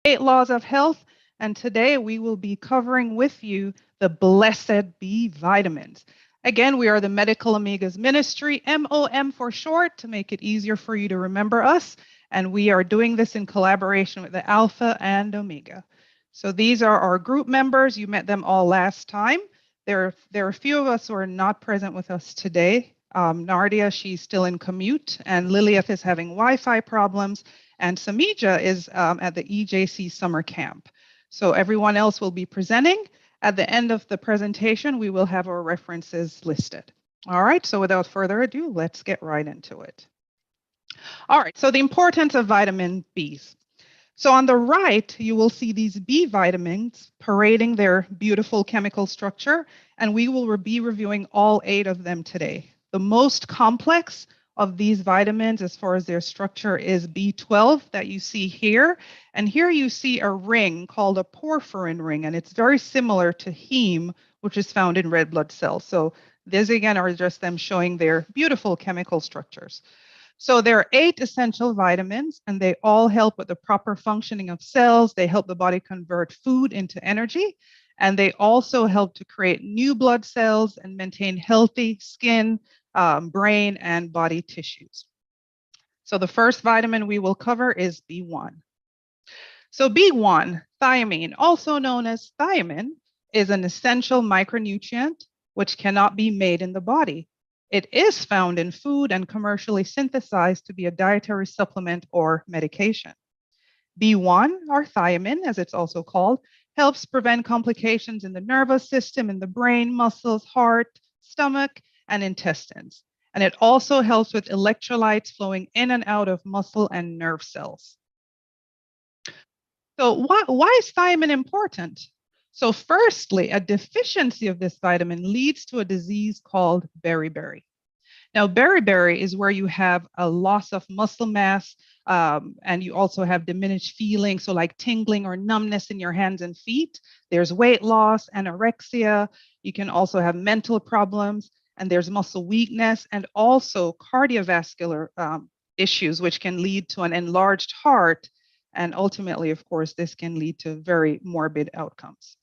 8 laws of health, and today we will be covering with you the blessed B vitamins. Again, we are the Medical Omegas Ministry, MOM for short, to make it easier for you to remember us, and we are doing this in collaboration with the Alpha and Omega. So these are our group members. You met them all last time. There are a few of us who are not present with us today. Nardia, she's still in commute, and Lilith is having Wi-Fi problems, and Samija is at the EJC summer camp. So everyone else will be presenting. At the end of the presentation, we will have our references listed. All right, so without further ado, let's get right into it. All right, so the importance of vitamin Bs. So on the right, you will see these B vitamins parading their beautiful chemical structure, and we will be reviewing all 8 of them today. The most complex of these vitamins as far as their structure is B12 that you see here. And here you see a ring called a porphyrin ring, and it's very similar to heme, which is found in red blood cells. So these again are just them showing their beautiful chemical structures. So there are 8 essential vitamins, and they all help with the proper functioning of cells. They help the body convert food into energy, and they also help to create new blood cells and maintain healthy skin, brain, and body tissues. So the first vitamin we will cover is B1. So B1, thiamine, also known as thiamine, is an essential micronutrient which cannot be made in the body. It is found in food and commercially synthesized to be a dietary supplement or medication. B1, or thiamine, as it's also called, helps prevent complications in the nervous system, in the brain, muscles, heart, stomach, and intestines. And it also helps with electrolytes flowing in and out of muscle and nerve cells. So why is thiamine important? So firstly, a deficiency of this vitamin leads to a disease called beriberi. Now, beriberi is where you have a loss of muscle mass, and you also have diminished feeling, so like tingling or numbness in your hands and feet. There's weight loss, anorexia. You can also have mental problems, and there's muscle weakness, and also cardiovascular issues, which can lead to an enlarged heart. And ultimately, of course, this can lead to very morbid outcomes.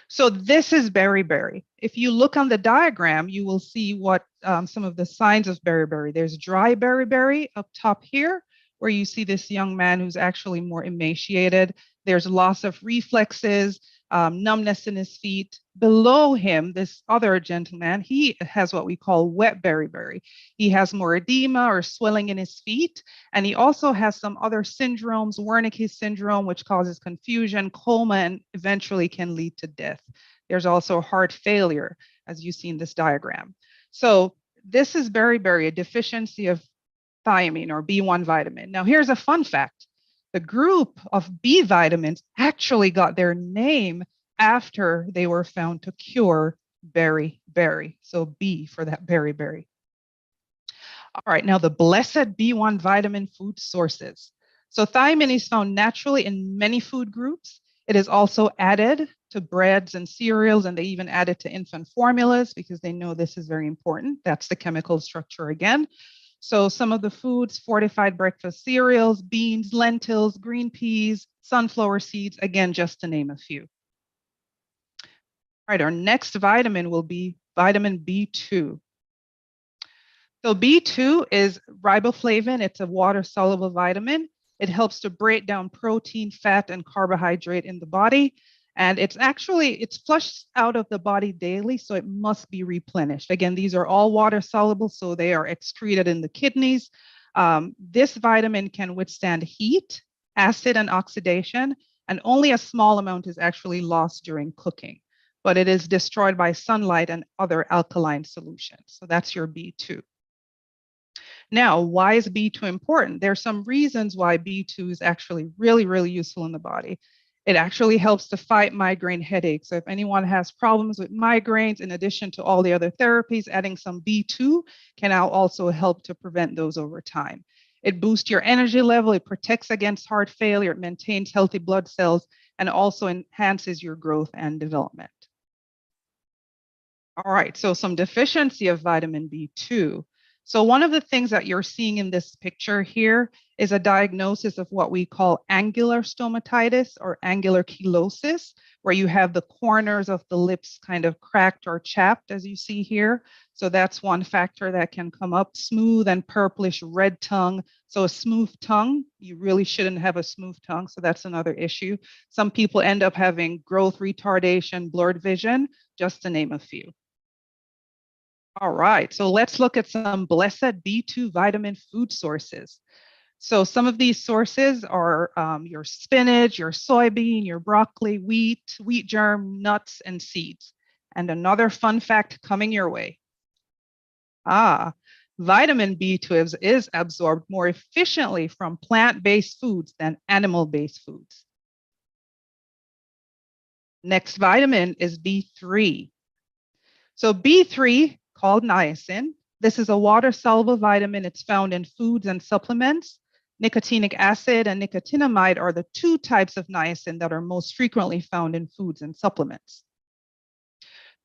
So this is beriberi. If you look on the diagram, you will see what some of the signs of beriberi. There's dry beriberi up top here, where you see this young man who's actually more emaciated. There's loss of reflexes, numbness in his feet. Below him, this other gentleman, he has what we call wet beriberi. He has more edema or swelling in his feet, and he also has some other syndromes, Wernicke syndrome, which causes confusion, coma, and eventually can lead to death. There's also heart failure, as you see in this diagram. So this is beriberi, a deficiency of thiamine or B1 vitamin. Now here's a fun fact. The group of B vitamins actually got their name after they were found to cure beriberi. So B for that beriberi. All right, now the blessed B1 vitamin food sources. So thiamine is found naturally in many food groups. It is also added to breads and cereals, and they even add it to infant formulas because they know this is very important. That's the chemical structure again. So some of the foods, fortified breakfast cereals, beans, lentils, green peas, sunflower seeds, again, just to name a few. All right, our next vitamin will be vitamin B2. So B2 is riboflavin. It's a water-soluble vitamin. It helps to break down protein, fat, and carbohydrate in the body. And it's flushed out of the body daily, so it must be replenished. Again, these are all water soluble, so they are excreted in the kidneys. This vitamin can withstand heat, acid, and oxidation, and only a small amount is actually lost during cooking, but it is destroyed by sunlight and other alkaline solutions. So that's your B2. Now, why is B2 important? There are some reasons why B2 is actually really, really useful in the body. It actually helps to fight migraine headaches. So if anyone has problems with migraines, in addition to all the other therapies, adding some B2 can now also help to prevent those over time. It boosts your energy level, it protects against heart failure, it maintains healthy blood cells, and also enhances your growth and development. All right, so some deficiency of vitamin B2. So one of the things that you're seeing in this picture here is a diagnosis of what we call angular stomatitis or angular chelosis, where you have the corners of the lips kind of cracked or chapped, as you see here. So that's one factor that can come up. Smooth and purplish red tongue. So a smooth tongue, you really shouldn't have a smooth tongue. So that's another issue. Some people end up having growth retardation, blurred vision, just to name a few. All right, so let's look at some blessed B2 vitamin food sources. So some of these sources are your spinach, your soybean, your broccoli, wheat germ, nuts, and seeds. And another fun fact coming your way. Vitamin B12 is absorbed more efficiently from plant-based foods than animal-based foods. Next vitamin is B3. So B3, called niacin, this is a water-soluble vitamin. It's found in foods and supplements. Nicotinic acid and nicotinamide are the two types of niacin that are most frequently found in foods and supplements.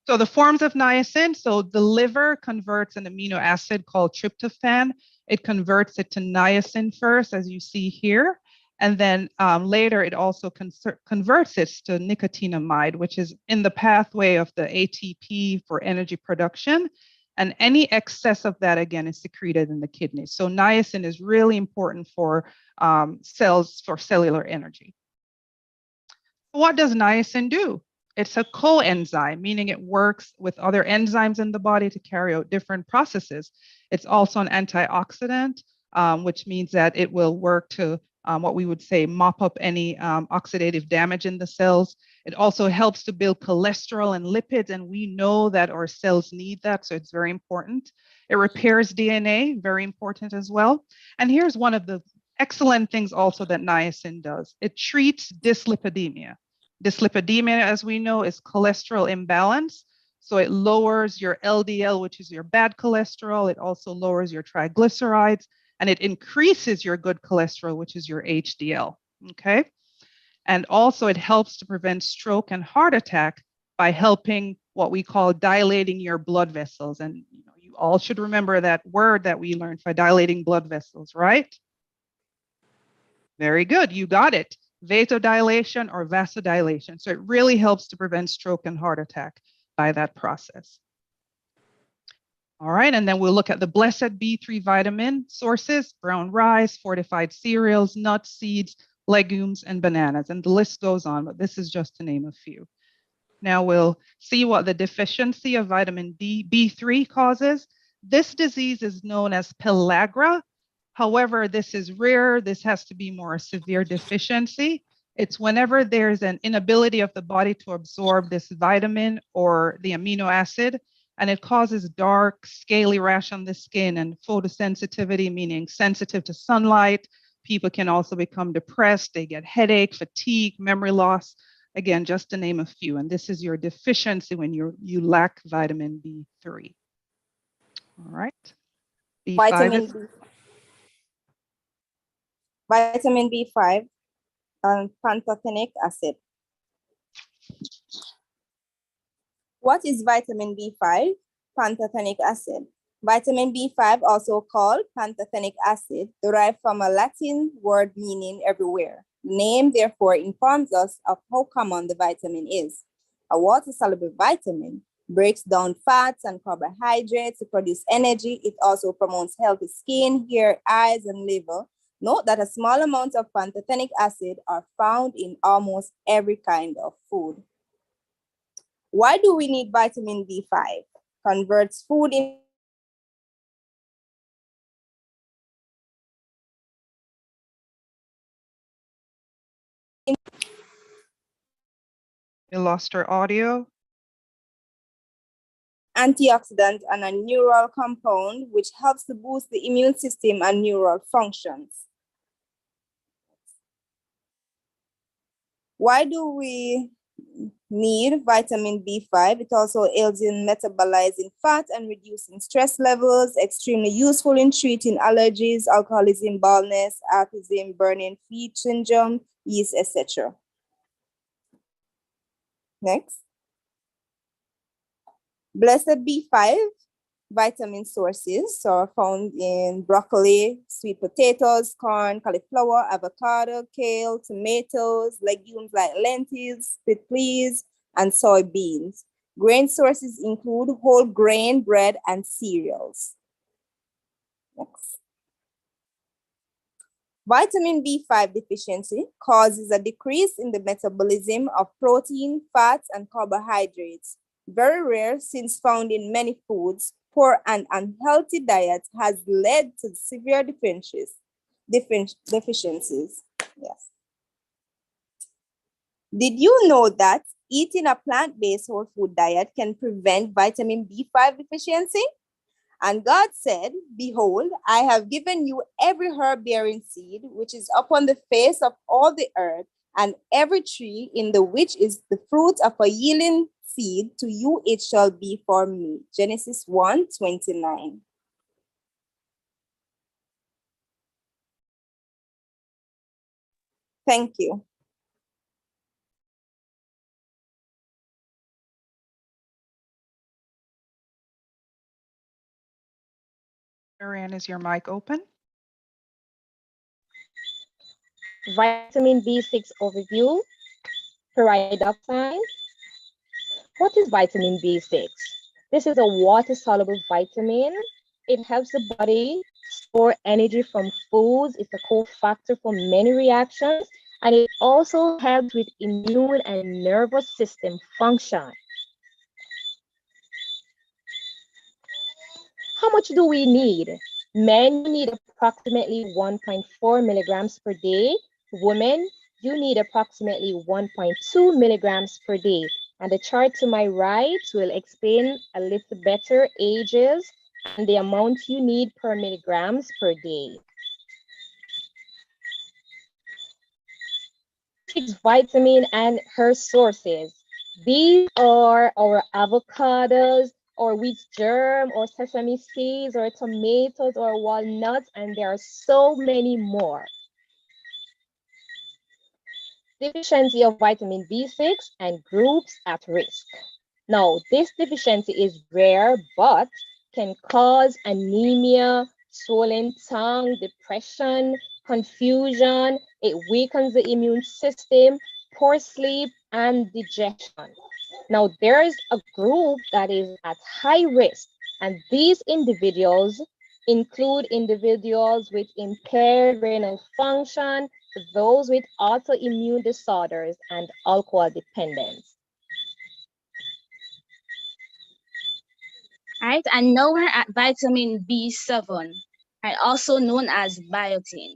So the forms of niacin, so the liver converts an amino acid called tryptophan. It converts it to niacin first, as you see here. And then later, it also converts it to nicotinamide, which is in the pathway of the ATP for energy production. And any excess of that, again, is secreted in the kidneys. So niacin is really important for cells, for cellular energy. What does niacin do? It's a coenzyme, meaning it works with other enzymes in the body to carry out different processes. It's also an antioxidant, which means that it will work to what we would say mop up any oxidative damage in the cells. It also helps to build cholesterol and lipids, and we know that our cells need that, so it's very important. It repairs DNA, very important as well. And here's one of the excellent things also that niacin does. It treats dyslipidemia. Dyslipidemia, as we know, is cholesterol imbalance. So it lowers your LDL, which is your bad cholesterol. It also lowers your triglycerides, and it increases your good cholesterol, which is your HDL, okay? And also it helps to prevent stroke and heart attack by helping what we call dilating your blood vessels. And you all should remember that word that we learned for dilating blood vessels, right? Very good, you got it. Vasodilation or vasodilation. So it really helps to prevent stroke and heart attack by that process. All right, and then we'll look at the blessed B3 vitamin sources: brown rice, fortified cereals, nuts, seeds, legumes, and bananas. And the list goes on, but this is just to name a few. Now we'll see what the deficiency of vitamin B3 causes. This disease is known as pellagra. However, this is rare. This has to be more a severe deficiency. It's whenever there's an inability of the body to absorb this vitamin or the amino acid, and it causes dark, scaly rash on the skin and photosensitivity, meaning sensitive to sunlight. People can also become depressed. They get headache, fatigue, memory loss. Again, just to name a few. And this is your deficiency when you lack vitamin B3. All right. B5 Vitamin B5 and pantothenic acid. What is vitamin B5? Pantothenic acid. Vitamin B5, also called pantothenic acid, derived from a Latin word meaning everywhere. The name, therefore, informs us of how common the vitamin is. A water-soluble vitamin breaks down fats and carbohydrates to produce energy. It also promotes healthy skin, hair, eyes, and liver. Note that a small amount of pantothenic acid are found in almost every kind of food. Why do we need vitamin B5? Converts food in You lost our audio. Antioxidant and a neural compound which helps to boost the immune system and neural functions. Why do we need vitamin B5? It also aids in metabolizing fat and reducing stress levels, extremely useful in treating allergies, alcoholism, baldness, autism, burning feet syndrome, yeast, etc. Next. Blessed B5 Vitamin sources are found in broccoli, sweet potatoes, corn, cauliflower, avocado, kale, tomatoes, legumes like lentils, split peas, and soybeans. Grain sources include whole grain bread and cereals. Next. Vitamin B5 deficiency causes a decrease in the metabolism of protein, fats, and carbohydrates. Very rare since found in many foods, poor and unhealthy diet has led to severe deficiencies. Yes. Did you know that eating a plant-based whole food diet can prevent vitamin B5 deficiency? And God said, behold, I have given you every herb-bearing seed, which is upon the face of all the earth, and every tree in the which is the fruit of a yielding seed, to you it shall be for me. Genesis 1:29. Thank you. Marianne, is your mic open? Vitamin B6 overview, pyridoxine. What is vitamin B6? This is a water-soluble vitamin. It helps the body store energy from foods. It's a cofactor for many reactions, and it also helps with immune and nervous system function. How much do we need? Men, you need approximately 1.4 milligrams per day. Women, you need approximately 1.2 milligrams per day. And the chart to my right will explain a little better ages and the amount you need per milligrams per day. Six vitamin and her sources. These are our avocados, or wheat germ, or sesame seeds, or tomatoes, or walnuts, and there are so many more. Deficiency of vitamin B6 and groups at risk. Now, this deficiency is rare, but can cause anemia, swollen tongue, depression, confusion. It weakens the immune system, poor sleep, and digestion. Now, there's a group that is at high risk, and these individuals include individuals with impaired renal function, those with autoimmune disorders, and alcohol dependence. All right, and now we're at vitamin B7, right, also known as biotin.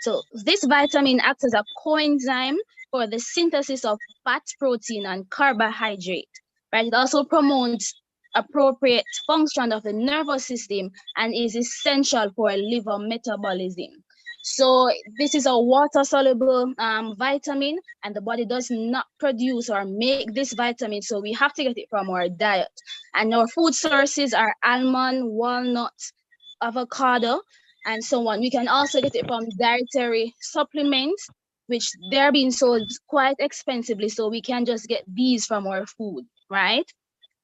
So this vitamin acts as a coenzyme for the synthesis of fat, protein, and carbohydrate, right? It also promotes appropriate function of the nervous system and is essential for liver metabolism. So this is a water-soluble vitamin, and the body does not produce or make this vitamin, so we have to get it from our diet. And our food sources are almond, walnut, avocado, and so on. We can also get it from dietary supplements, which they're being sold quite expensively, so we can just get these from our food, right?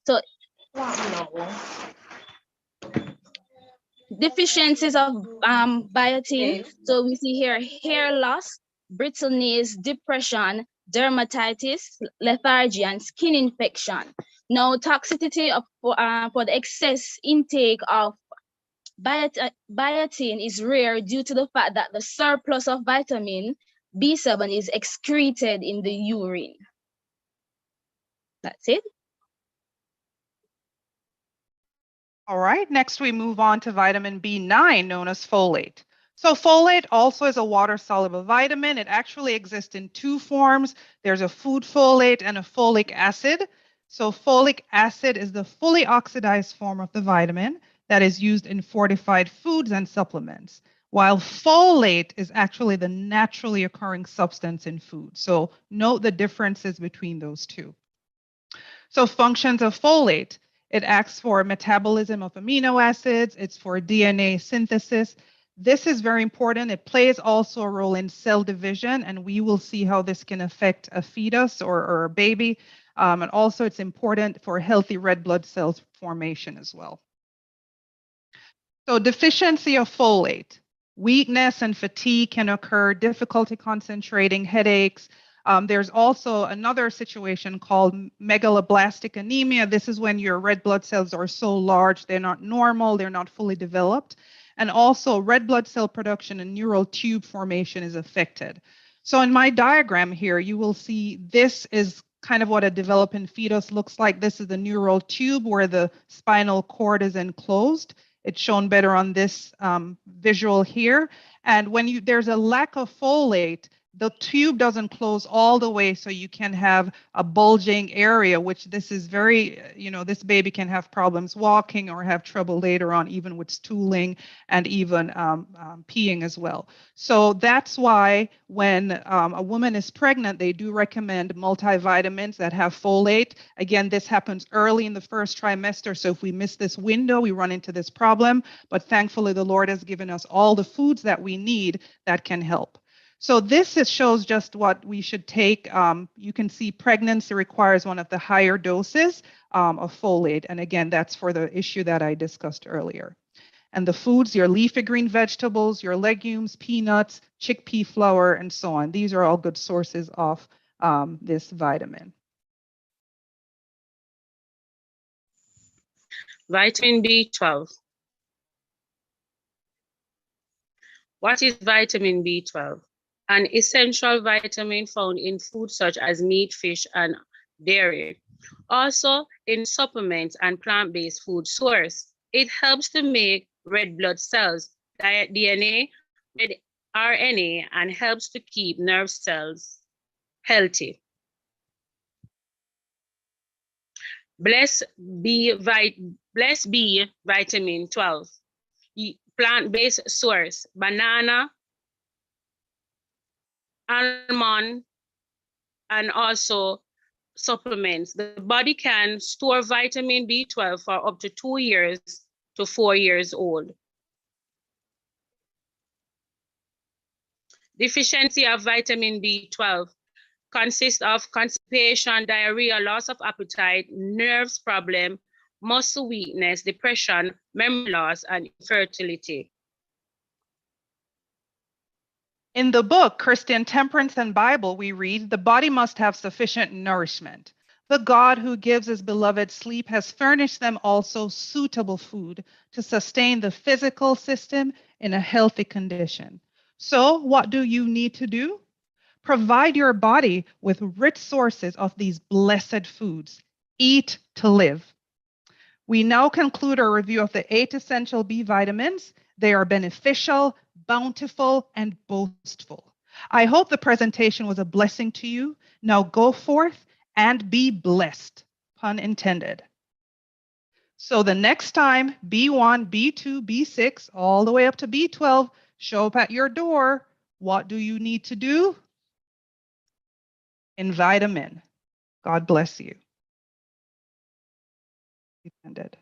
So deficiencies of biotin. So we see here hair loss, brittleness, depression, dermatitis, lethargy, and skin infection. Now, toxicity of for the excess intake of biotin is rare due to the fact that the surplus of vitamin B7 is excreted in the urine. That's it. All right, next we move on to vitamin B9, known as folate. So folate also is a water-soluble vitamin. It actually exists in two forms. There's a food folate and a folic acid. So folic acid is the fully oxidized form of the vitamin that is used in fortified foods and supplements, while folate is actually the naturally occurring substance in food. So note the differences between those two. So functions of folate. It acts for metabolism of amino acids. It's for DNA synthesis. This is very important. It plays also a role in cell division, and we will see how this can affect a fetus or a baby And also it's important for healthy red blood cells formation as well. So deficiency of folate, weakness and fatigue can occur, difficulty concentrating, headaches. There's also another situation called megaloblastic anemia. This is when your red blood cells are so large, they're not normal, they're not fully developed. And also red blood cell production and neural tube formation is affected. So in my diagram here, you will see this is kind of what a developing fetus looks like. This is the neural tube where the spinal cord is enclosed. It's shown better on this visual here. And when there's a lack of folate, the tube doesn't close all the way, so you can have a bulging area, which this is very, this baby can have problems walking or have trouble later on, even with stooling and even peeing as well. So that's why when a woman is pregnant, they do recommend multivitamins that have folate. Again, this happens early in the first trimester, so if we miss this window, we run into this problem. But thankfully, the Lord has given us all the foods that we need that can help. So this shows just what we should take. You can see pregnancy requires one of the higher doses of folate. And again, that's for the issue that I discussed earlier. And the foods, your leafy green vegetables, your legumes, peanuts, chickpea flour, and so on. These are all good sources of this vitamin. Vitamin B12. What is vitamin B12? An essential vitamin found in foods such as meat, fish, and dairy. Also in supplements and plant-based food source. It helps to make red blood cells, DNA, red RNA, and helps to keep nerve cells healthy. Bless B vitamin 12. Plant-based source, banana, almond, and also supplements. The body can store vitamin B12 for up to 2 years to 4 years old. Deficiency of vitamin B12 consists of constipation, diarrhea, loss of appetite, nerves problem, muscle weakness, depression, memory loss, and infertility. In the book, Christian Temperance and Bible, we read, the body must have sufficient nourishment. The God who gives his beloved sleep has furnished them also suitable food to sustain the physical system in a healthy condition. So what do you need to do? Provide your body with rich sources of these blessed foods. Eat to live. We now conclude our review of the 8 essential B vitamins. They are beneficial, bountiful, and boastful. I hope the presentation was a blessing to you. Now go forth and be blessed, pun intended. So the next time B1, B2, B6, all the way up to B12 show up at your door, what do you need to do? Invite them in. God bless you. Ended.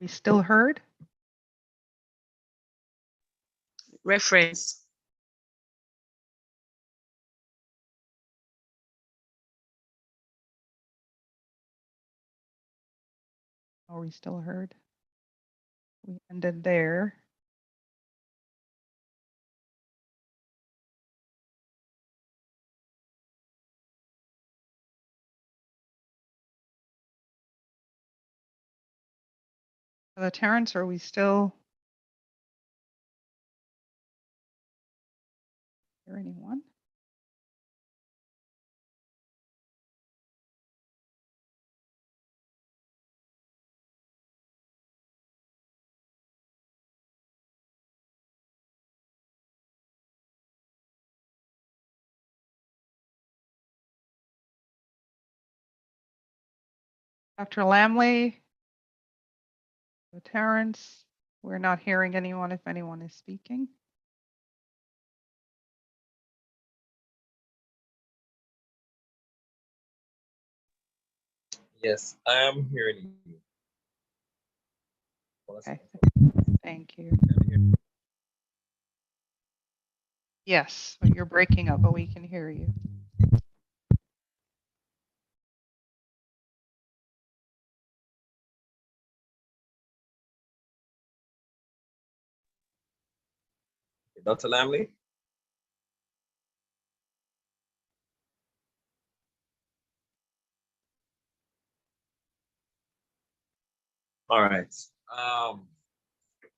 We still heard? Reference. Oh, we still heard? We ended there. Terrence, are we still hear anyone? Dr. Lamley, Terrence, we're not hearing anyone if anyone is speaking. Yes, I am hearing you. Okay. Thank you. Yes, but you're breaking up, but we can hear you. Dr. Lamley? All right.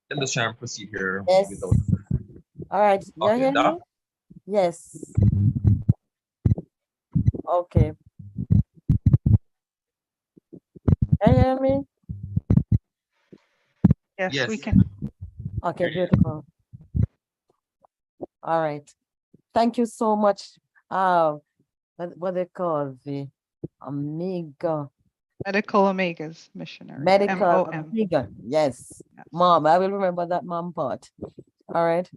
Let us try and proceed here Yes. without. All right. You Okay, hear Doc? me? Yes. Okay. Can you hear me? Yes, we Yes. can. Okay, beautiful. All right. Thank you so much. What they call the Omega Medical Omegas Missionary. Medical MOM. Omega. Yes. Yes. Mom, I will remember that mom part. All right.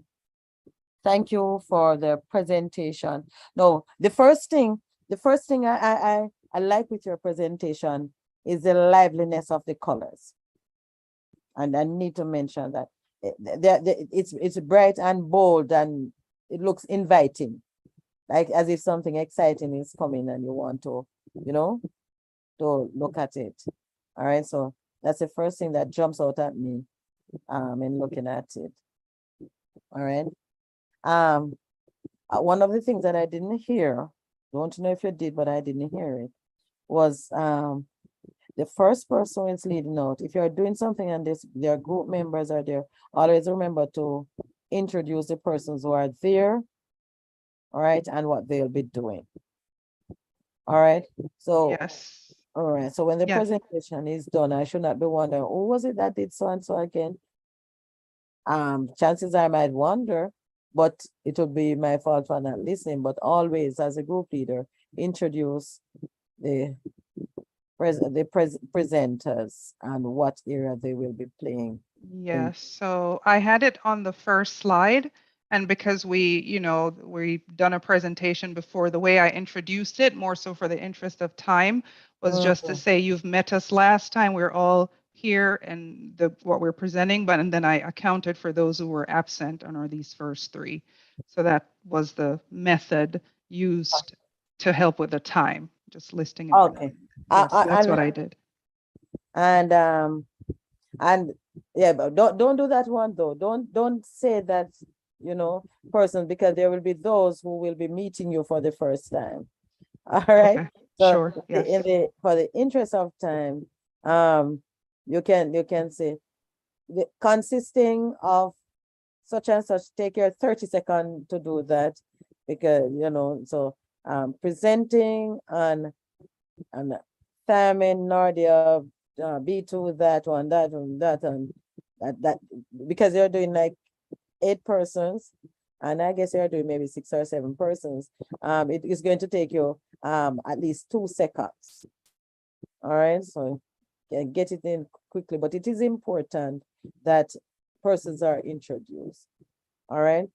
Thank you for the presentation. No, the first thing I like with your presentation is the liveliness of the colors. And I need to mention that it's bright and bold and it looks inviting, like as if something exciting is coming and you want to, to look at it. All right, so that's the first thing that jumps out at me in looking at it. All right. One of the things that I didn't hear, don't know if you did, but I didn't hear it, was the first person is leading out. If you're doing something and their group members are there, always remember to introduce the persons who are there, all right, and what they'll be doing. All right. So Yes. all right. So when the Yes. presentation is done, I should not be wondering, who was it that did so and so again? Chances I might wonder, but it would be my fault for not listening. But always, as a group leader, introduce the presenters and what area they will be playing. Yes, so I had it on the first slide, and because we've done a presentation before, the way I introduced it, more so for the interest of time, was just to say you've met us last time. We're all here and what we're presenting, and then I accounted for those who were absent and are these first three. So that was the method used to help with the time, just listing everyone. Okay. Yes, that's what I did. And yeah, but don't do that one though. Don't say that, person, because there will be those who will be meeting you for the first time. All right. Okay. So Sure. Yes. for the interest of time, you can say consisting of such and such. Take your 30 seconds to do that, because so presenting and Thamin, Nardia, B2, that one, and that, because you're doing like 8 persons, and I guess you're doing maybe 6 or 7 persons. It is going to take you at least 2 seconds. All right, so get it in quickly, but it is important that persons are introduced. All right.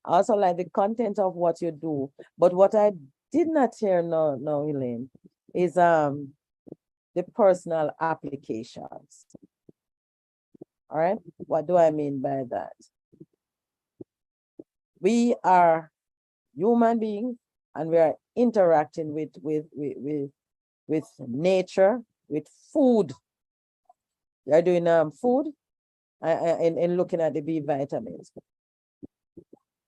I also like the content of what you do, but what I did not hear now, Elaine, is the personal applications. All right, what do I mean by that? We are human beings and we are interacting with nature, with food. You're doing food and looking at the B vitamins.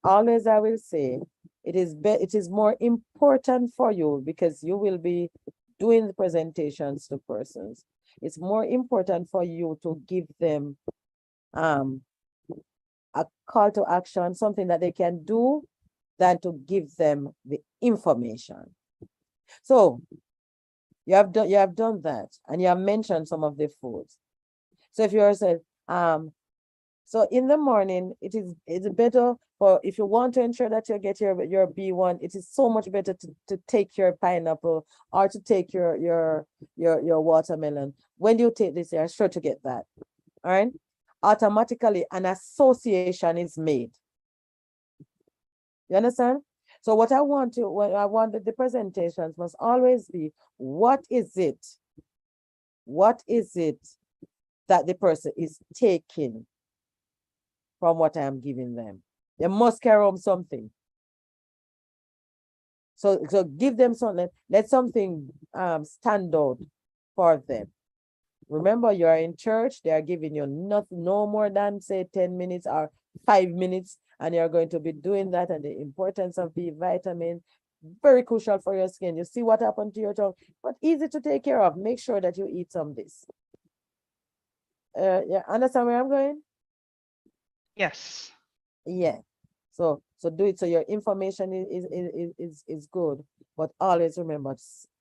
Always I will say it is more important for you, because you will be doing the presentations to persons. It's more important for you to give them a call to action, something that they can do, than to give them the information. So you have done that, and you have mentioned some of the foods. So if you're saying, so in the morning, it's better for, if you want to ensure that you get your B1, it is so much better to take your pineapple or to take your watermelon. When you take this, you're sure to get that. All right. Automatically an association is made. You understand? So what I want the presentations must always be, what is it that the person is taking from what I am giving them? They must carry home something. So give them something, let something stand out for them. Remember, you are in church, they are giving you no more than say 10 minutes or 5 minutes, and you're going to be doing that. And the importance of B vitamin, very crucial for your skin. You see what happened to your tongue, but easy to take care of. Make sure that you eat some of this. Yeah, understand where I'm going? Yes. Yeah. So do it so your information is good, but always remember,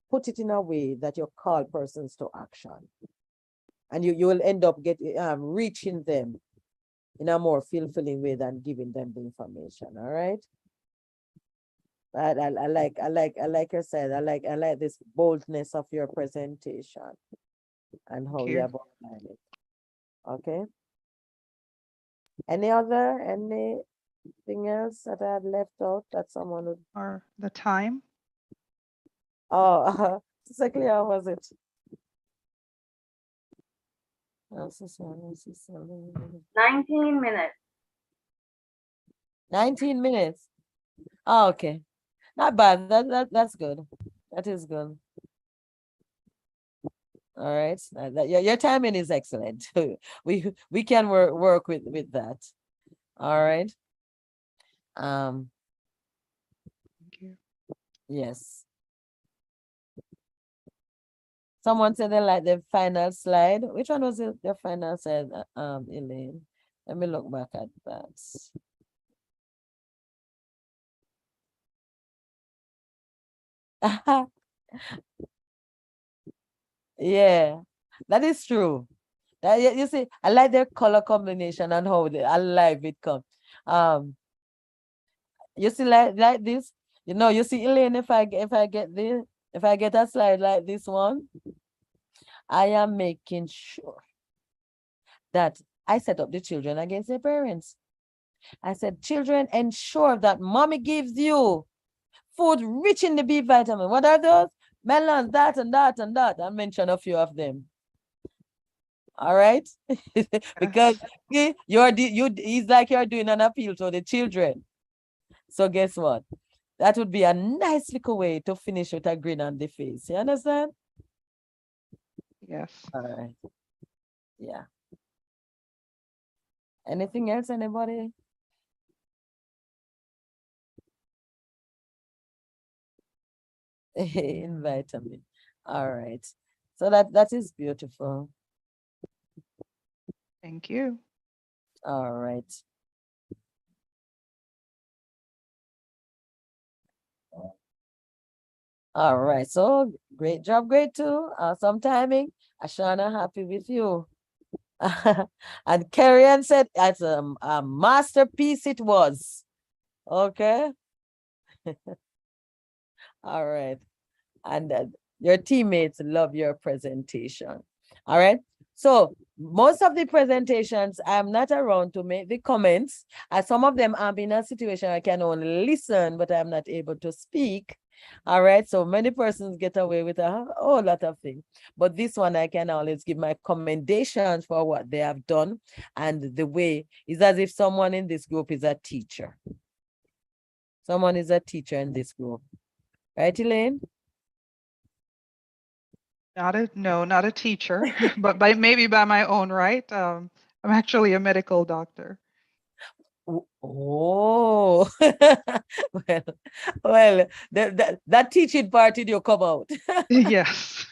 put it in a way that you call persons to action, and you will end up reaching them in a more fulfilling way than giving them the information. All right. I like you said, I like this boldness of your presentation and how you have outlined it. Okay. Anything else that I had left out that someone would? Or the time? Oh, exactly. How was it? 19 minutes. 19 minutes. Oh, okay. Not bad. That's good. That is good. All right. Your timing is excellent. We can work with that. All right. Thank you. Yes. Someone said they like the final slide. Which one was the final slide, Elaine? Let me look back at that. Yeah, that is true. You see, I like their color combination and how alive it comes. You see, like this, you see, Elaine, if I get a slide like this one, I am making sure that I set up the children against their parents. I said, children, ensure that mommy gives you food rich in the B vitamin. What are those? Melons, that and that and that. I mentioned a few of them. All right. Because it's like you're doing an appeal to the children. So guess what? That would be a nice little way to finish with a grin on the face. You understand? Yes. All right. Yeah. Anything else, anybody? In vitamin. All right. So that is beautiful. Thank you. All right. All right. So great job, grade 2. Awesome timing. Ashana, happy with you. And Karian said it's a masterpiece it was. Okay. All right. And your teammates love your presentation. All right. So most of the presentations, I'm not around to make the comments. Some of them I'm in a situation I can only listen, but I'm not able to speak. All right. So many persons get away with a whole lot of things. But this one, I can always give my commendations for what they have done. And the way is as if someone in this group is a teacher. Someone is a teacher in this group. Right, Elaine? Not a teacher, but maybe by my own right. I'm actually a medical doctor. Oh, well, that teaching part did you come out? Yes.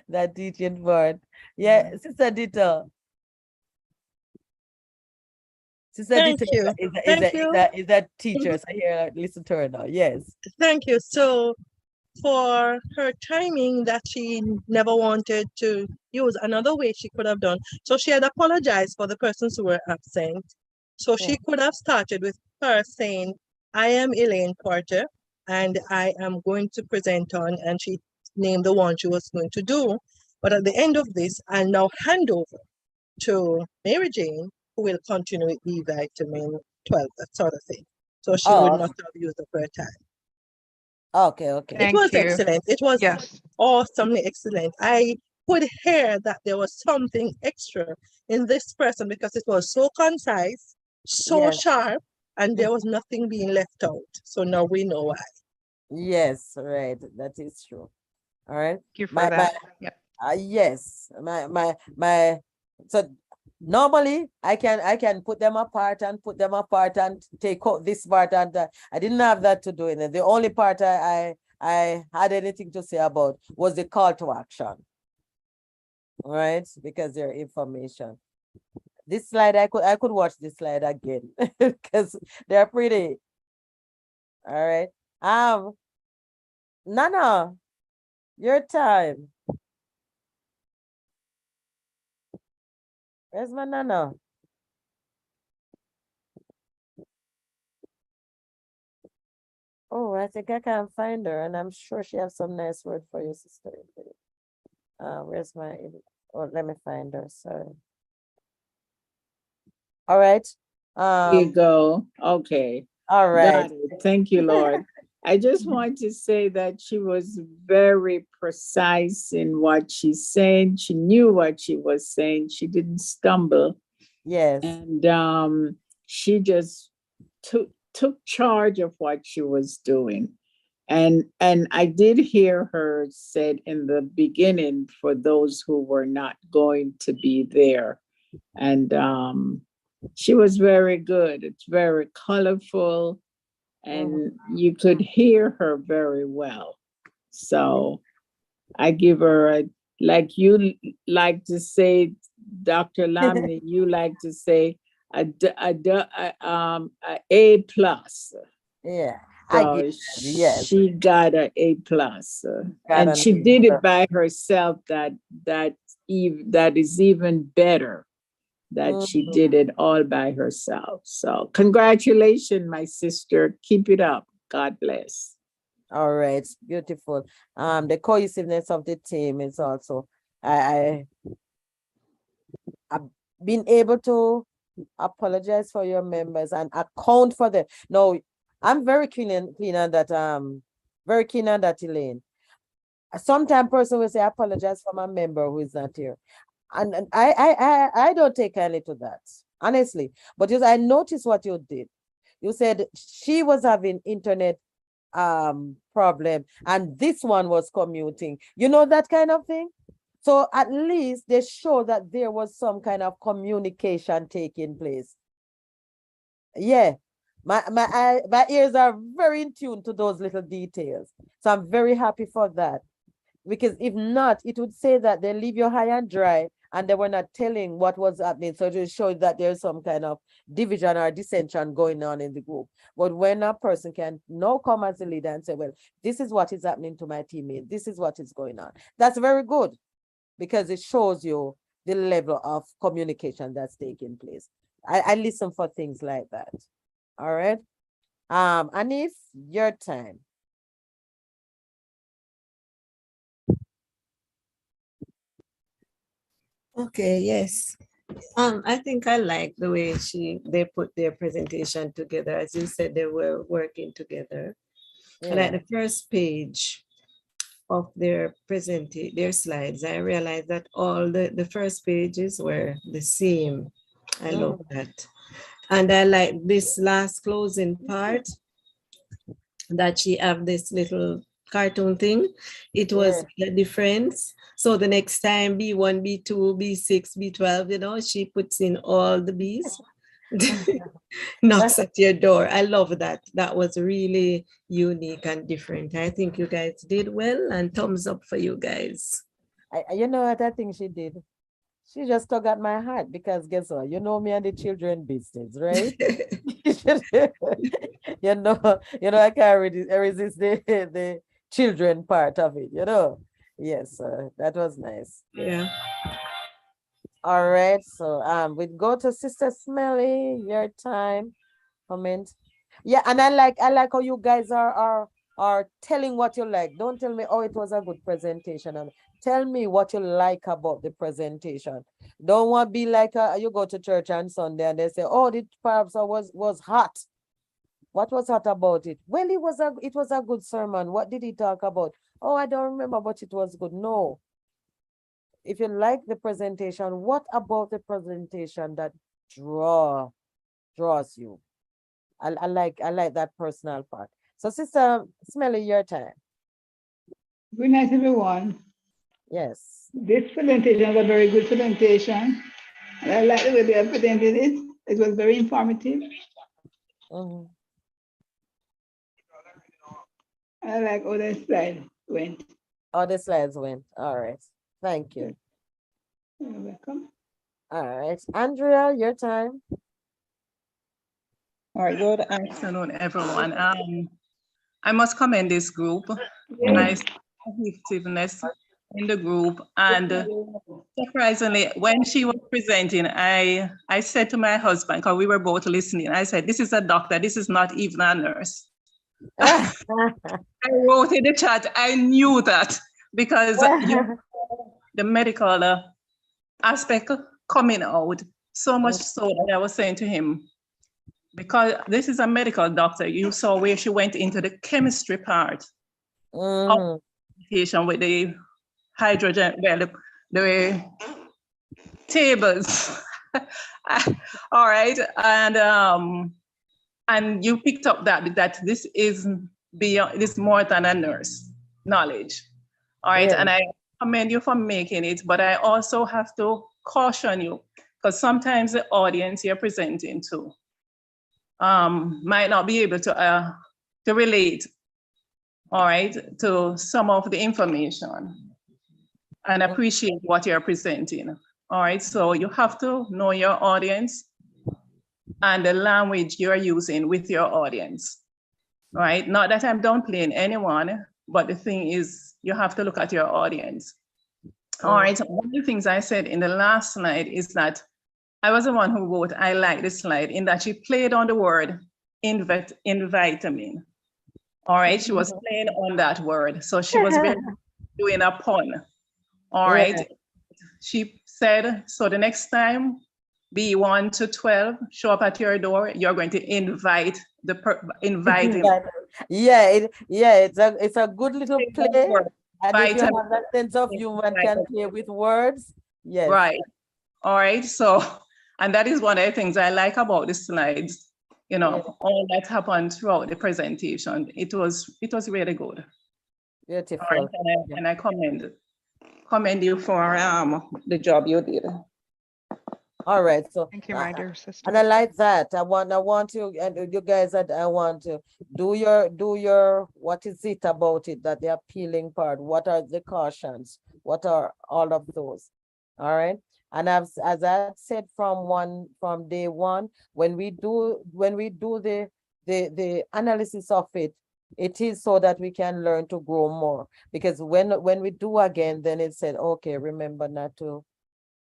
That teaching part. Yeah, Sister Dita. Sister Thank Dita you. is that teacher. So here, listen to her now. Yes. Thank you. So for her timing that she never wanted to use another way she could have done. So she had apologized for the persons who were absent. So she could have started with her saying, I am Elaine Porter and I am going to present on, and she named the one she was going to do. But at the end of this, I'll now hand over to Mary Jane, who will continue with B vitamin 12, that sort of thing. So she would not have used up her time. Okay, okay. It was Thank you. excellent. It was Yes. awesomely excellent. I could hear that there was something extra in this person because it was so concise, so Yes. sharp, and there was nothing being left out. So now we know why. Yes, right. That is true. All right. Thank you for that. Yep. Yes, so normally I can put them apart and take out this part, and I didn't have that to do in it. The only part I had anything to say about was the call to action. All right, because they're information. This slide I could watch this slide again because they're pretty. All right. Nana, your time. Where's my Nana? Oh, I think I can find her, and I'm sure she has some nice word for you, sister. Where's my? Oh, let me find her. Sorry. All right. There you go. Okay. All right. Got it. Thank you, Lord. I just want to say that she was very precise in what she said. She knew what she was saying. She didn't stumble. Yes. And she just took charge of what she was doing. And I did hear her said in the beginning for those who were not going to be there. And she was very good. It's very colorful, and you could hear her very well. So I give her like you like to say, Dr. Lamley, you like to say a plus. Yeah. So yes. She got an A plus, and she did it by herself. That is even better. That she did it all by herself. So congratulations, my sister. Keep it up. God bless. All right, beautiful. The cohesiveness of the team is also I've been able to apologize for your members and account for them. No, I'm very keen on that, Elaine. Sometimes person will say, I apologize for my member who is not here. And I don't take kindly to that, honestly. But I noticed what you did. You said she was having internet problem and this one was commuting. You know, that kind of thing. So at least they show that there was some kind of communication taking place. Yeah. My ears are very in tune to those little details. So I'm very happy for that. Because if not, it would say that they leave you high and dry and they were not telling what was happening. So it shows that there's some kind of division or dissension going on in the group. But when a person can now come as a leader and say, well, this is what is happening to my teammate, this is what is going on. That's very good because it shows you the level of communication that's taking place. I listen for things like that. All right. Anif, your time. Okay, yes. I think I like the way they put their presentation together. As you said, they were working together. Yeah. And at the first page of their slides, I realized that all the first pages were the same. I love that. And I like this last closing part that she have this little cartoon thing. It was a difference. So the next time B1, B2, B6, B12, you know, she puts in all the Bs. Knocks at your door. I love that. That was really unique and different. I think you guys did well, and thumbs up for you guys. You know what I think she did? She just tugged at my heart because guess what? You know me and the children business, right? you know, I can't resist the children part of it, you know. Yes, that was nice. Yeah. All right, so we go to Sister Smelly, your time. Comment. Yeah, and I like how you guys are telling what you like. Don't tell me, oh, it was a good presentation. And tell me what you like about the presentation. Don't want to be like you go to church on Sunday and they say, oh, the perhaps was hot. What was hot about it? Well, it was a good sermon. What did he talk about? Oh, I don't remember, but it was good. No. If you like the presentation, what about the presentation that draws you? I like that personal part. So Sister Smelly, your time. Good night, everyone. Yes. This presentation was a very good presentation. And I like the way they have presented it. It was very informative. Mm-hmm. I like how the slide went. Oh, the slides went. All right. Thank you. You're welcome. All right. Andrea, your time. All right, good afternoon, everyone. I must commend this group. I see positiveness in the group, and surprisingly, when she was presenting, I said to my husband, because we were both listening, I said, "This is a doctor. This is not even a nurse." I wrote in the chat. I knew that because the medical aspect coming out so much so that I was saying to him, because this is a medical doctor, you saw where she went into the chemistry part of the patient with the hydrogen, well, the tables. All right, and you picked up that this is beyond, this more than a nurse knowledge. All right, and I commend you for making it, but I also have to caution you because sometimes the audience you're presenting to might not be able to relate, all right, to some of the information and appreciate what you're presenting. All right, so you have to know your audience and the language you're using with your audience. All right, not that I'm downplaying anyone, but the thing is, you have to look at your audience. All right, one of the things I said in the last slide is that I was the one who wrote, I like this slide, in that she played on the word vitamin. All right, she was playing on that word. So she was really doing a pun. All right, she said, so the next time B1 to 12 show up at your door, you're going to invite him. Yeah, it's a good little play. And if you have that sense of humor and can play with words, yes. Right. All right. So, and that is one of the things I like about the slides. You know, all that happened throughout the presentation. It was really good. Beautiful. All right, and I commend you for the job you did. All right, so thank you, my dear sister. And I like that. I want you and you guys that I want to do your what is it about it, that the appealing part? What are the cautions? What are all of those? All right. And as I said from day one, when we do the analysis of it, it is so that we can learn to grow more. Because when we do again, then it said, okay, remember not to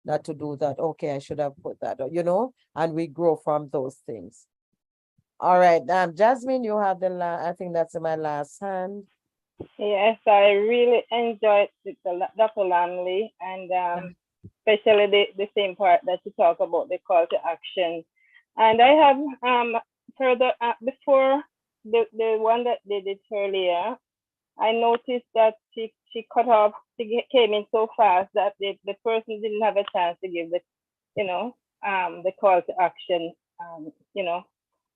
do that. Okay, I should have put that, you know, and we grow from those things. All right, Jasmine, you have I think that's my last hand. Yes, I really enjoyed Dr. Lamley, and especially the same part that you talk about, the call to action. And I have further, before the one that they did earlier, I noticed that she cut off, she came in so fast that the person didn't have a chance to give the, the call to action,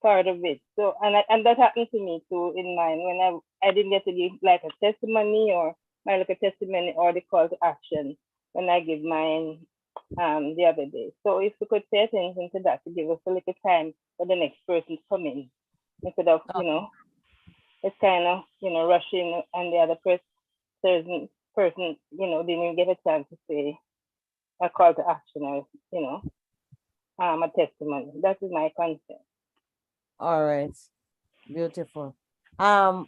part of it. So, and that happened to me too in mine, when I didn't get to give like a testimony or my testimony or the call to action when I give mine the other day. So if we could pay attention to that, to give us a little time for the next person to come in, instead of, it's kind of, rushing, and the other person, didn't get a chance to say a call to action or, a testimony. That is my concern. All right, beautiful. I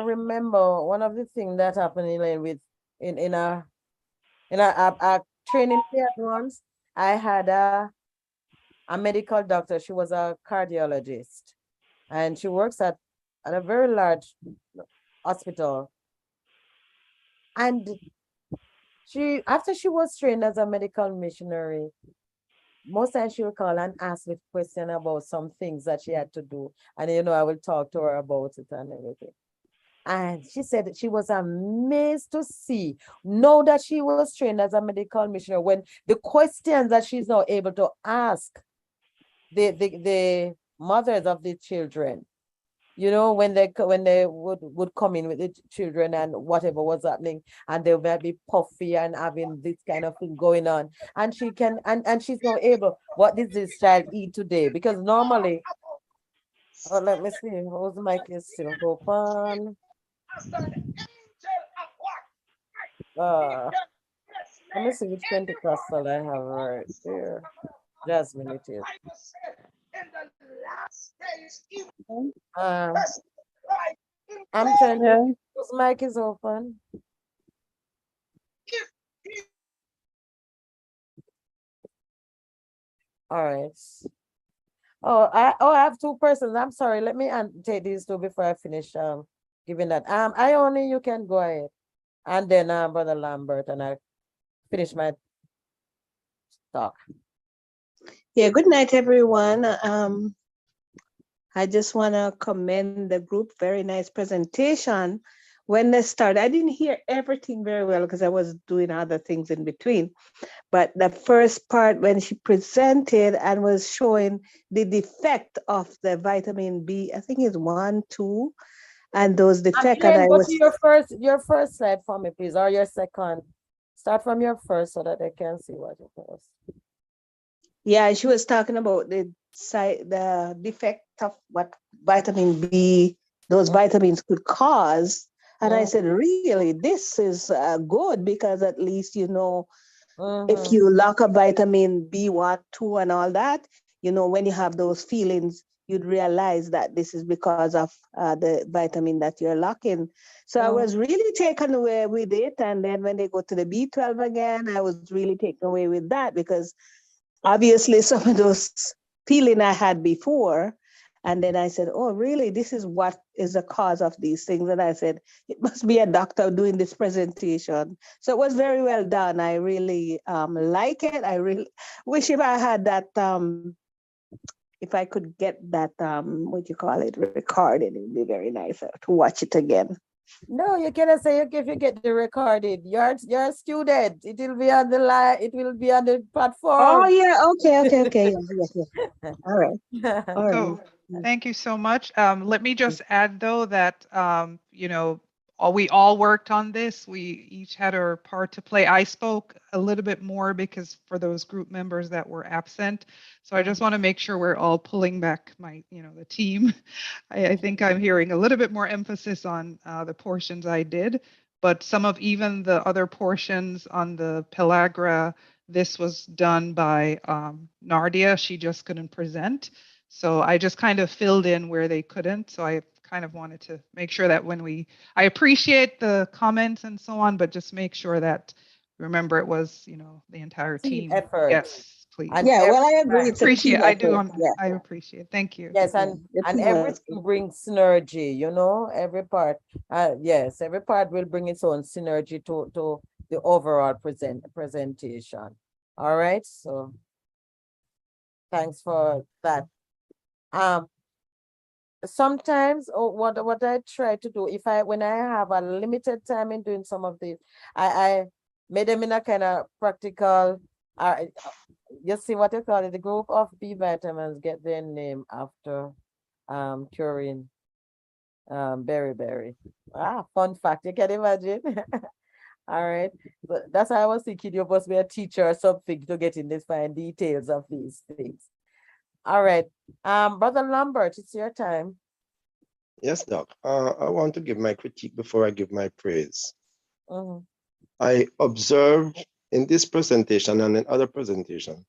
remember one of the things that happened in a training period once. I had a medical doctor. She was a cardiologist, and she works at a very large hospital. And after she was trained as a medical missionary, most times she will call and ask me question about some things that she had to do. And, you know, I will talk to her about it and everything. And she said that she was amazed to see, now that she was trained as a medical missionary, when the questions that she's now able to ask the mothers of the children, you know, when they would come in with the children and whatever was happening, and they might be puffy and having this kind of thing going on, and she can and she's not able, what did this child eat today? Because normally, oh, let me see, whose mic is still open? Let me see which Pentecostal I have right here. Jasmine, it is. I'm trying to, whose mic is open? All right. Oh, I have two persons. I'm sorry. Let me take these two before I finish giving that. I only, you can go ahead. And then Brother Lambert, and I finish my talk. Yeah, good night, everyone. I just want to commend the group. Very nice presentation. When they started, I didn't hear everything very well because I was doing other things in between. But the first part, when she presented and was showing the defect of the vitamin B, I think it's 1, 2, and those defects. And I Go was to your first slide for me, please, or your second. Start from your first so that I can see what it was. Yeah, she was talking about the defect of what vitamin B, those vitamins could cause. And I said, really, this is good, because at least, you know, if you lack a vitamin B1, 2, and all that, you know, when you have those feelings, you'd realize that this is because of the vitamin that you're lacking. So I was really taken away with it. And then when they go to the B12 again, I was really taken away with that, because obviously some of those feeling I had before. And then I said, oh, really, this is what is the cause of these things. And I said, it must be a doctor doing this presentation. So it was very well done. I really like it. I really wish if I had that, if I could get that, what you call it, recorded, it would be very nice to watch it again. No, you cannot say if you get the recorded. You're a student. It will be on the line. It will be on the platform. Oh yeah. Okay. Yeah. All right. So thank you so much. Let me just add though that you know, we all worked on this. We each had our part to play. I spoke a little bit more because for those group members that were absent. So I just want to make sure we're all pulling back the team. I think I'm hearing a little bit more emphasis on the portions I did, but some of even the other portions on the Pelagra, this was done by Nardia. She just couldn't present. So I just kind of filled in where they couldn't. So I kind of wanted to make sure that I appreciate the comments and so on, but just make sure that, remember, it was, the entire team. Effort. Yes, please. Yeah, well, I agree. Appreciate. I do. I appreciate. Thank you. Yes, and everything brings synergy. Every part. Yes, every part will bring its own synergy to the overall presentation. All right. So thanks for that. Sometimes what I try to do, when I have a limited time in doing some of these, I made them in a kind of practical, you see what you call it, the group of B vitamins get their name after curing beriberi. Fun fact, you can imagine. All right, but that's why I was thinking you must be a teacher or something to get in these fine details of these things. All right, Brother Lambert, it's your time. Yes, Doc. I want to give my critique before I give my praise. I observed in this presentation and in other presentations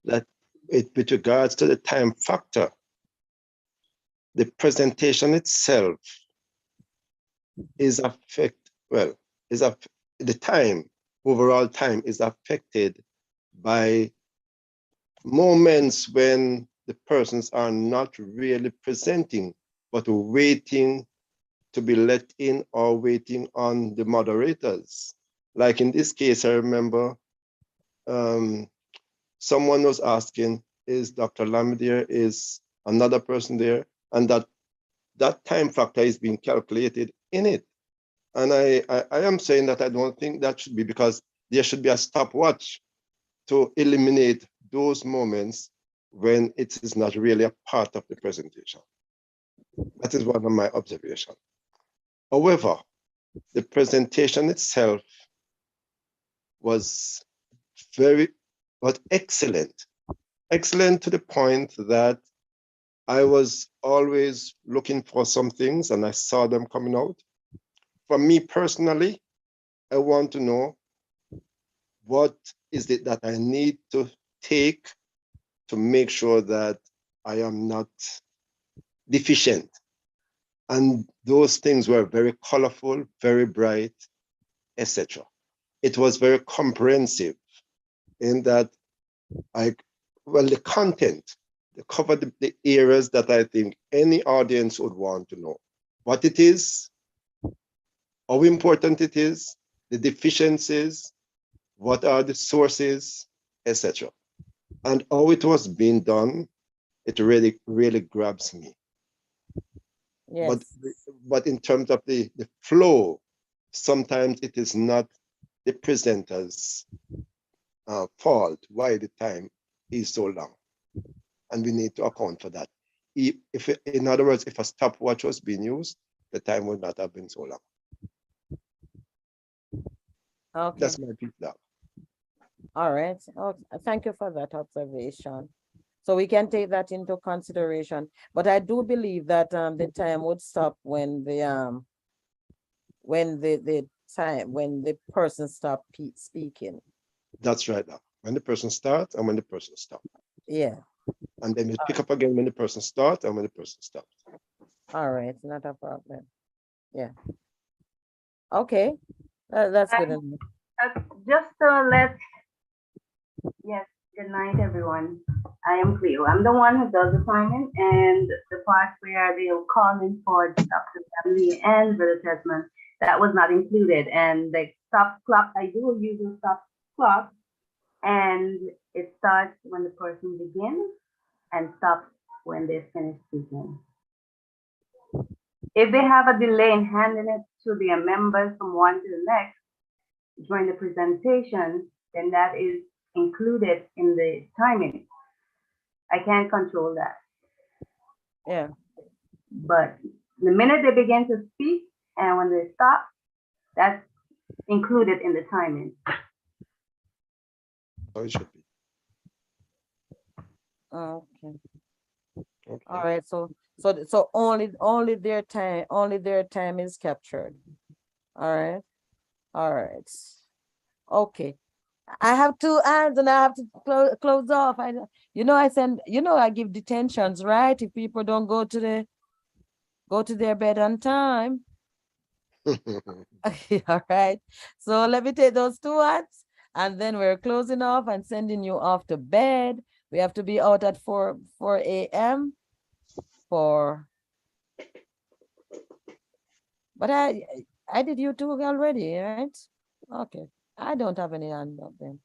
that with regards to the time factor, the presentation itself overall time is affected by moments when the persons are not really presenting, but waiting to be let in or waiting on the moderators. Like in this case, I remember someone was asking, is Dr. Lamb there? Is another person there? And that time factor is being calculated in it. And I am saying that I don't think that should be, because there should be a stopwatch to eliminate those moments when it is not really a part of the presentation. That is one of my observations. However, the presentation itself was excellent. Excellent to the point that I was always looking for some things and I saw them coming out. For me personally, I want to know what is it that I need to take to make sure that I am not deficient. And those things were very colorful, very bright, etc. It was very comprehensive in that the content, they covered the areas that I think any audience would want to know. What it is, how important it is, the deficiencies, what are the sources, etc. And how it was being done, it really, really grabs me. Yes. But in terms of the flow, sometimes it is not the presenter's fault why the time is so long. And we need to account for that. If in other words, if a stopwatch was being used, the time would not have been so long. Okay. That's my feedback. All right. Oh, thank you for that observation. So we can take that into consideration. But I do believe that the time would stop when the person stopped speaking. That's right now. When the person starts and when the person stops. Yeah. And then we pick up again when the person starts and when the person stops. All right, not a problem. Yeah. Okay, that's good enough. Yes, good night, everyone. I am Cleo. I'm the one who does the timing, and the part where they'll call in for Dr. Family and Brother Tesman, that was not included. And the stop clock, I do use a stop clock, and it starts when the person begins and stops when they finish speaking. If they have a delay in handing it to their members from one to the next during the presentation, then that is included in the timing. I can't control that. Yeah. But the minute they begin to speak and when they stop, that's included in the timing. So it should be. Okay. Okay. All right. So only their time is captured. All right. All right. Okay. I have 2 hands and I have to close off. I give detentions, right? If people don't go to their bed on time. All right. So let me take those 2 hands and then we're closing off and sending you off to bed. We have to be out at 4 a.m. But I did you 2 already, right? Okay. I don't have any hand up then.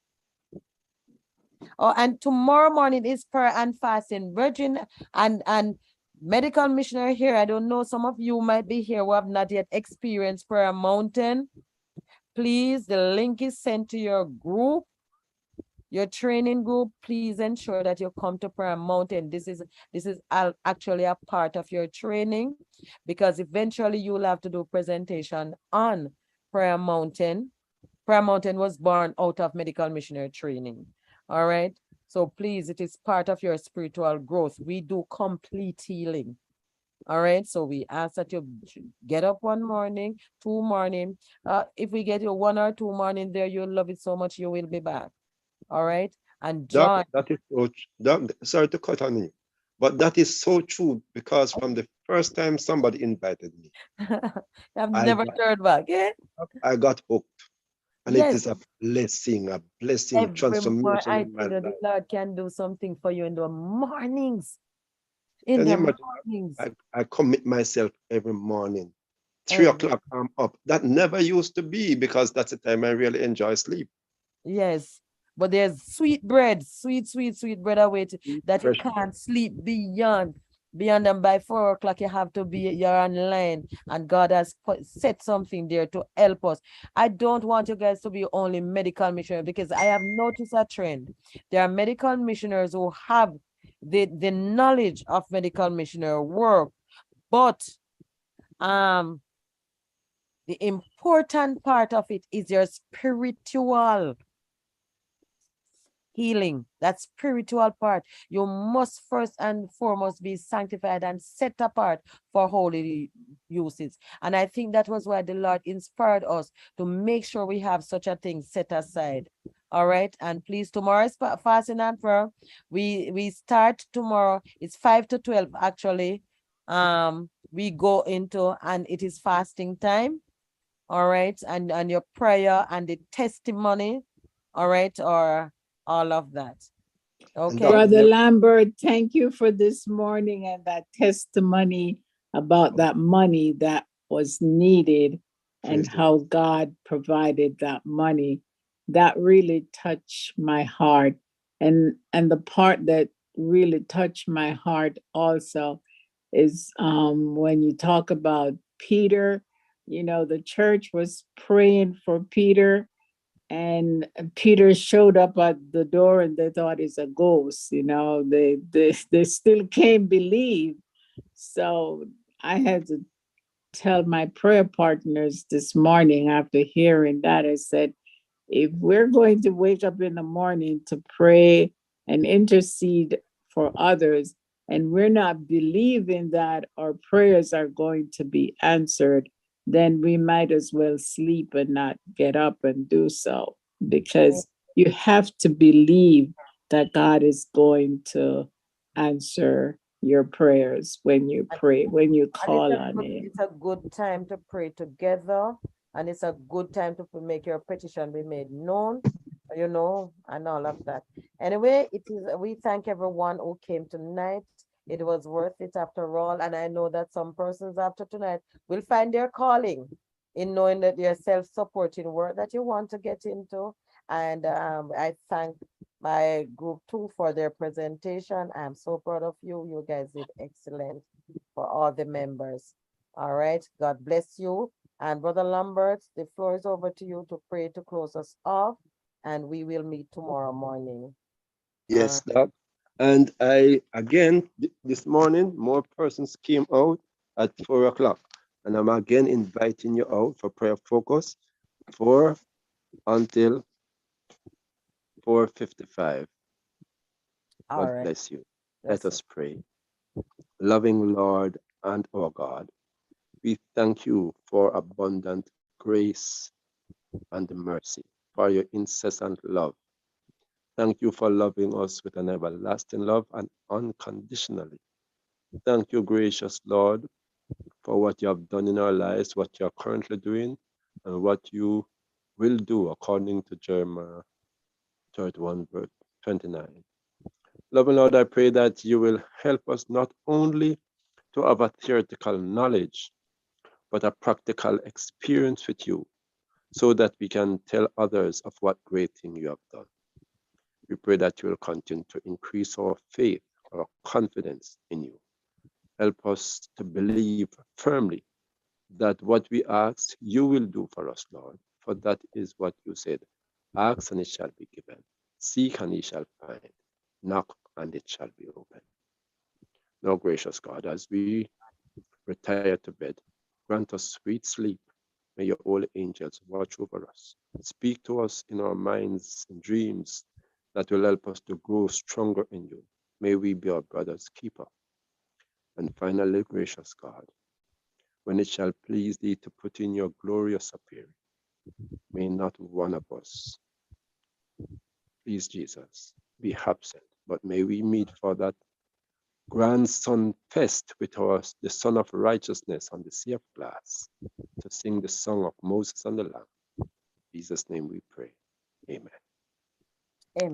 Oh, and tomorrow morning is prayer and fasting. Virgin and medical missionary here. I don't know, some of you might be here who have not yet experienced Prayer Mountain. Please, the link is sent to your group, your training group. Please ensure that you come to Prayer Mountain. This is actually a part of your training, because eventually you'll have to do presentation on Prayer Mountain. Prayer Mountain was born out of medical missionary training. All right. So please, it is part of your spiritual growth. We do complete healing. All right. So we ask that you get up 1 morning, 2 morning. If we get you 1 or 2 morning there, you'll love it so much you will be back. All right. And John. That is so sorry to cut on you, but that is so true, because from the first time somebody invited me, I've never turned back. Yeah. I got hooked. And yes. It is a blessing, transformation in my life. The Lord can do something for you in the mornings. I commit myself every morning. 3 o'clock, I'm up. That never used to be, because that's the time I really enjoy sleep. Yes. but there's sweet bread, sweet bread awaiting that you can't sleep beyond them. By 4 o'clock, you're online, and God has set something there to help us. I don't want you guys to be only medical missionaries, because I have noticed a trend. There are medical missionaries who have the knowledge of medical missionary work, but the important part of it is your spiritual healing, that spiritual part. You must first and foremost be sanctified and set apart for holy uses. And I think that was why the Lord inspired us to make sure we have such a thing set aside. All right. And please, tomorrow is fasting and prayer. We start tomorrow. It's 5 to 12 actually. We go into, and it is fasting time. All right. And your prayer and the testimony. All right. Or all of that. Okay. Brother Lambert, thank you for this morning and that testimony about that money that was needed and how God provided that money. That really touched my heart. And the part that really touched my heart also is when you talk about Peter, the church was praying for Peter, and Peter showed up at the door and they thought it's a ghost. They still can't believe. So I had to tell my prayer partners this morning after hearing that. I said, if we're going to wake up in the morning to pray and intercede for others, and we're not believing that our prayers are going to be answered, then we might as well sleep and not get up and do so, because you have to believe that God is going to answer your prayers when you pray, when you call on Him. It's a good time to pray together, and it's a good time to make your petition be made known, and all of that. Anyway, we thank everyone who came tonight. It was worth it after all. And I know that some persons after tonight will find their calling in knowing that there's self-supporting work that you want to get into. And I thank my group 2 for their presentation. I'm so proud of you. You guys did excellent for all the members. All right. God bless you. And Brother Lambert, the floor is over to you to pray to close us off. And we will meet tomorrow morning. Yes, Doc. And again, this morning, more persons came out at 4 o'clock. And I'm again inviting you out for prayer focus 4 until 4:55. God bless you. Let us pray. Loving Lord and our God, we thank you for abundant grace and mercy, for your incessant love. Thank you for loving us with an everlasting love and unconditionally. Thank you, gracious Lord, for what you have done in our lives, what you are currently doing, and what you will do according to Jeremiah 31, verse 29. Loving Lord, I pray that you will help us not only to have a theoretical knowledge, but a practical experience with you, so that we can tell others of what great thing you have done. We pray that you will continue to increase our faith, our confidence in you. Help us to believe firmly that what we ask, you will do for us, Lord, for that is what you said. Ask and it shall be given. Seek and ye shall find. Knock and it shall be open. Now, gracious God, as we retire to bed, grant us sweet sleep. May your holy angels watch over us. Speak to us in our minds and dreams that will help us to grow stronger in you. May we be our brother's keeper. And finally, gracious God, when it shall please thee to put in your glorious appearing, may not one of us, please Jesus, be absent, but may we meet for that grandson fest with the Son of Righteousness on the sea of glass, to sing the song of Moses and the Lamb. In Jesus' name we pray.